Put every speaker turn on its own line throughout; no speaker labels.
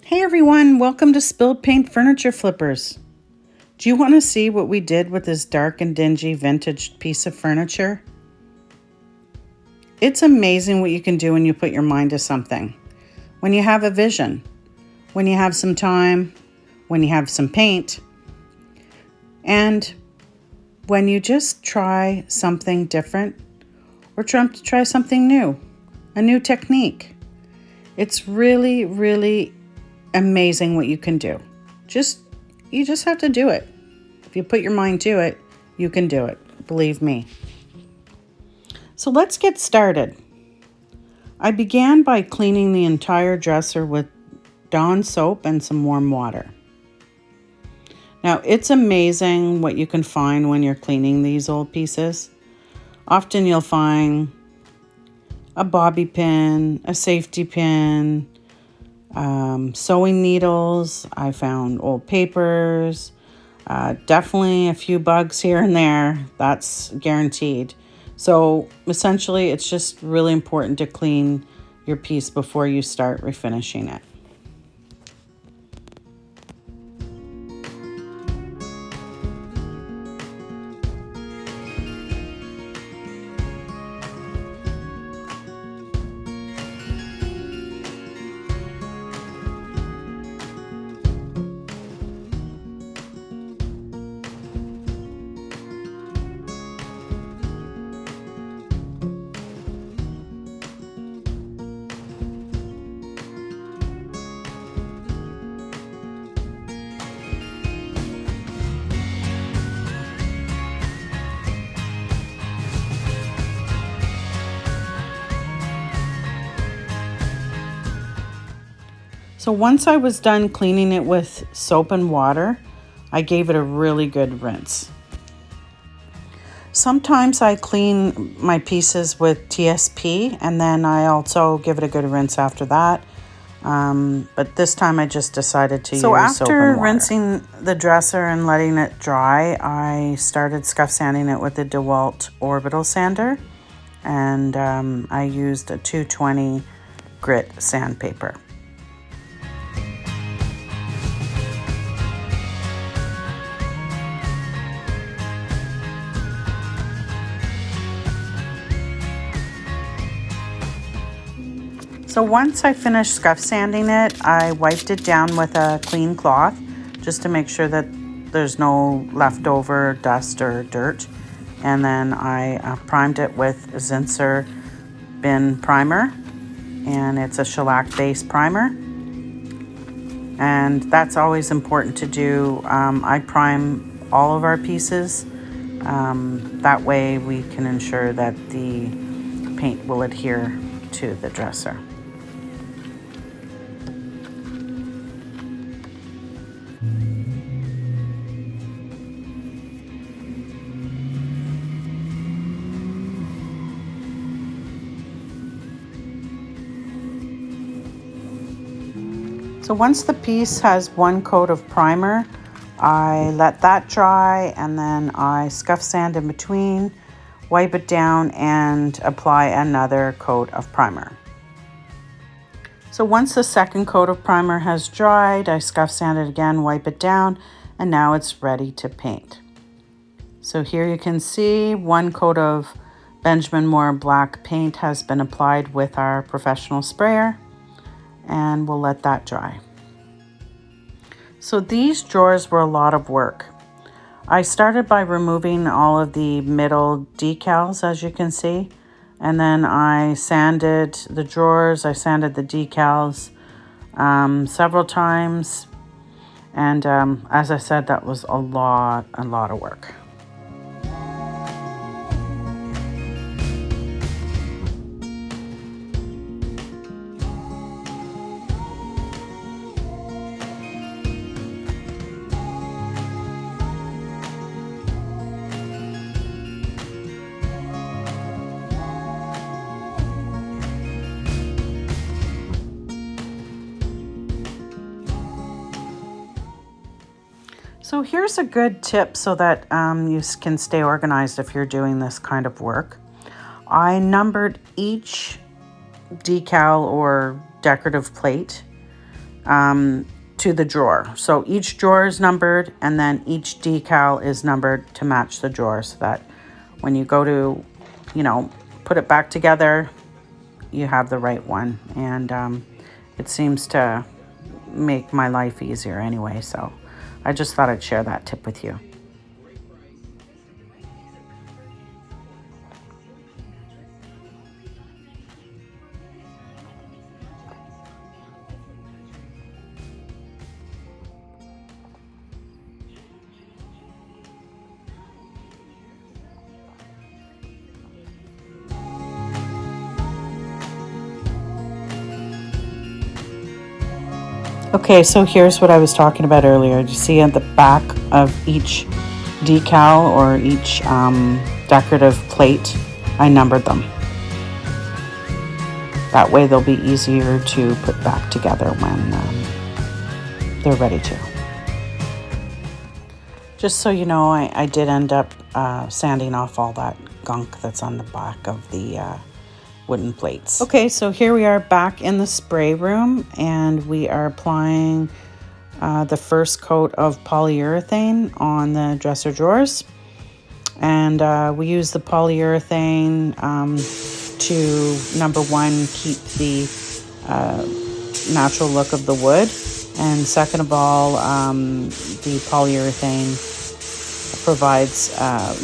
Hey everyone, welcome to Spilled Paint Furniture Flippers. Do you want to see what we did with this dark and dingy vintage piece of furniture? It's amazing what you can do when you put your mind to something. When you have a vision, when you have some time, when you have some paint, and when you just try something different or try something new, a new technique. It's really, really amazing what you can do. You just have to do it. If you put your mind to it, you can do it. Believe me. So let's get started. I began by cleaning the entire dresser with Dawn soap and some warm water. Now, it's amazing what you can find when you're cleaning these old pieces. Often you'll find a bobby pin, a safety pin, sewing needles. I found old papers, definitely a few bugs here and there. That's guaranteed. So essentially, it's just really important to clean your piece before you start refinishing it. So once I was done cleaning it with soap and water, I gave it a really good rinse. Sometimes I clean my pieces with TSP and then I also give it a good rinse after that. But this time I just decided to use soap and water. So after rinsing the dresser and letting it dry, I started scuff sanding it with the DeWalt Orbitle sander. And I used a 220 grit sandpaper. So once I finished scuff sanding it, I wiped it down with a clean cloth just to make sure that there's no leftover dust or dirt. And then I primed it with Zinsser bin primer, and it's a shellac based primer. And that's always important to do. I prime all of our pieces. That way we can ensure that the paint will adhere to the dresser. So once the piece has one coat of primer, I let that dry and then I scuff sand in between, wipe it down and apply another coat of primer. So once the second coat of primer has dried, I scuff sand it again, wipe it down, and now it's ready to paint. So here you can see one coat of Benjamin Moore black paint has been applied with our professional sprayer, and we'll let that dry. So these drawers were a lot of work. I started by removing all of the middle decals, as you can see, and then I sanded the drawers, I sanded the decals several times, and as I said, that was a lot of work. So here's a good tip so that you can stay organized if you're doing this kind of work. I numbered each decal or decorative plate to the drawer. So each drawer is numbered, and then each decal is numbered to match the drawer, so that when you go to, put it back together, you have the right one. And it seems to make my life easier anyway, so I just thought I'd share that tip with you. Okay, so here's what I was talking about earlier. You see at the back of each decal or each decorative plate, I numbered them. That way they'll be easier to put back together when they're ready to. Just so you know, I did end up sanding off all that gunk that's on the back of the wooden plates. Okay, so here we are back in the spray room, and we are applying the first coat of polyurethane on the dresser drawers. And we use the polyurethane to, number one, keep the natural look of the wood, and second of all, the polyurethane provides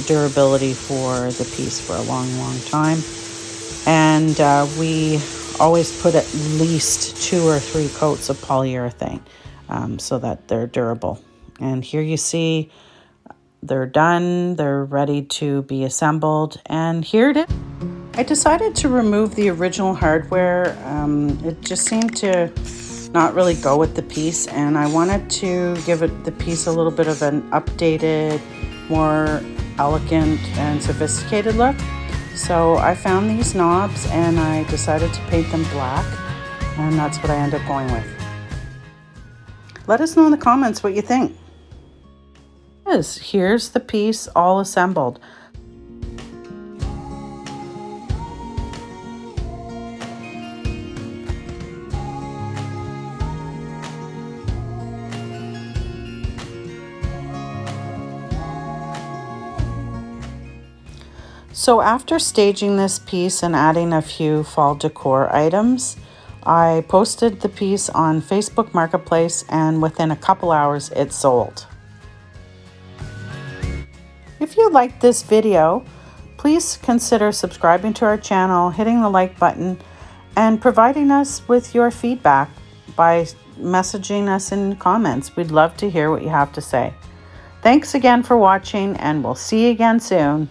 durability for the piece for a long time. And we always put at least 2 or 3 coats of polyurethane so that they're durable. And here you see they're done, they're ready to be assembled, and here it is. I decided to remove the original hardware. It just seemed to not really go with the piece, and I wanted to give the piece a little bit of an updated, more elegant and sophisticated look. So I found these knobs and I decided to paint them black, and that's what I ended up going with. Let us know in the comments what you think. Here's the piece all assembled. So after staging this piece and adding a few fall decor items, I posted the piece on Facebook Marketplace, and within a couple hours it sold. If you liked this video, please consider subscribing to our channel, hitting the like button, and providing us with your feedback by messaging us in comments. We'd love to hear what you have to say. Thanks again for watching, and we'll see you again soon.